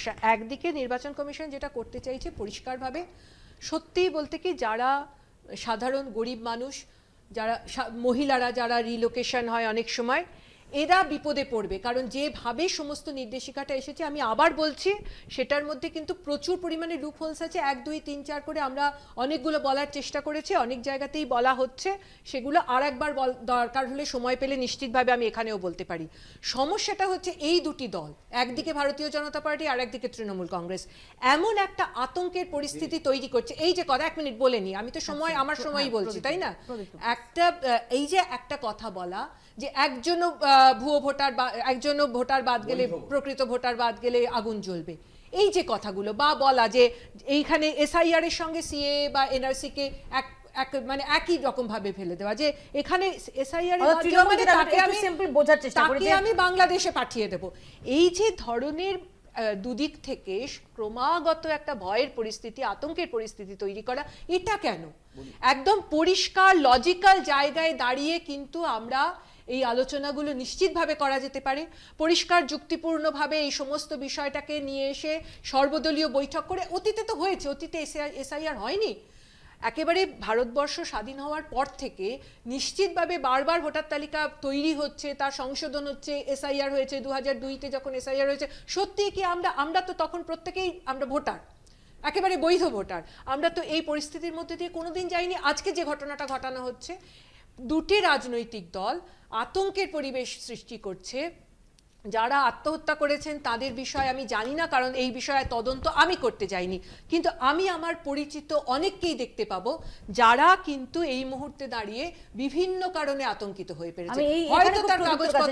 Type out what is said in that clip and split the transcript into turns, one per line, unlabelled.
সমস্যা। একদিকে নির্বাচন কমিশন যেটা করতে চাইছে পরিষ্কারভাবে, সত্যিই বলতে কি যারা সাধারণ গরিব মানুষ, যারা মহিলারা যারা রিলোকেশন হয় অনেক সময়, এরা বিপদে পড়বে। কারণ যেভাবে সমস্ত নির্দেশিকাটা এসেছে, আমি আবার বলছি, সেটার মধ্যে কিন্তু প্রচুর পরিমাণে লুপ হোলস আছে। 1 2 3 4 করে আমরা অনেকগুলো বলার চেষ্টা করেছি, অনেক জায়গাতেই বলা হচ্ছে। সেগুলো আর একবার দরকার হলে সময় পেলে নিশ্চিতভাবে আমি এখানেও বলতে পারি। সমস্যাটা হচ্ছে এই দুটি দল, একদিকে ভারতীয় জনতা পার্টি আর একদিকে তৃণমূল কংগ্রেস, এমন একটা আতঙ্কের পরিস্থিতি তৈরি করছে। এই যে কথা, 1 মিনিট বলে নি, আমি তো সময় আমার সময়ই বলছি, তাই না? একটা এই যে একটা কথা বলা যে একজনও ভুয়ো ভোটার বা একজনও ভোটার বাদ গেলে, প্রকৃত ভোটার বাদ গেলে আগুন জ্বলবে, এই যে কথাগুলো, বা বলা যে এইখানে এসআইআর এর সঙ্গে সিএ বা এনআরসি কে মানে একই রকম ভাবে ফেলে দেওয়া, যে এখানে এসআইআর আমি বাংলাদেশে পাঠিয়ে দেব। এই যে ধরনের দুদিক থেকে ক্রমাগত একটা ভয়ের পরিস্থিতি, আতঙ্কের পরিস্থিতি তৈরি করা, এটা কেন? একদম পরিষ্কার লজিক্যাল জায়গায় দাঁড়িয়ে কিন্তু আমরা এই আলোচনাগুলো নিশ্চিতভাবে করা যেতে পারে। পরিষ্কার যুক্তিপূর্ণভাবে এই সমস্ত বিষয়টাকে নিয়ে এসে সর্বদলীয় বৈঠক করে, অতীতে তো হয়েছে, অতীতে এসআইআর হয়নি? একেবারে ভারতবর্ষ স্বাধীন হওয়ার পর থেকে নিশ্চিতভাবে বারবার ভোটার তালিকা তৈরি হচ্ছে, তার সংশোধন হচ্ছে, এসআইআর হয়েছে 2002-তে যখন এসআইআর হয়েছে। সত্যি কি আমরা তো তখন প্রত্যেকেই আমরা ভোটার, একেবারে বৈধ ভোটার। আমরা তো এই পরিস্থিতির মধ্যে দিয়ে কোনোদিন যাইনি। আজকে যে ঘটনাটা ঘটানো হচ্ছে, দুটি রাজনৈতিক দল আতঙ্কের পরিবেশ সৃষ্টি করছে। যারা আত্মহত্যা করেছেন তাদের বিষয়ে আমি জানি না, কারণ এই বিষয়ে তদন্ত আমি করতে যাইনি, কিন্তু আমি আমার পরিচিত অনেককেই দেখতে পাবো যারা কিন্তু এই মুহূর্তে দাঁড়িয়ে বিভিন্ন কারণে আতঙ্কিত হয়ে পড়েছে। হয়তো তার কাগজপত্র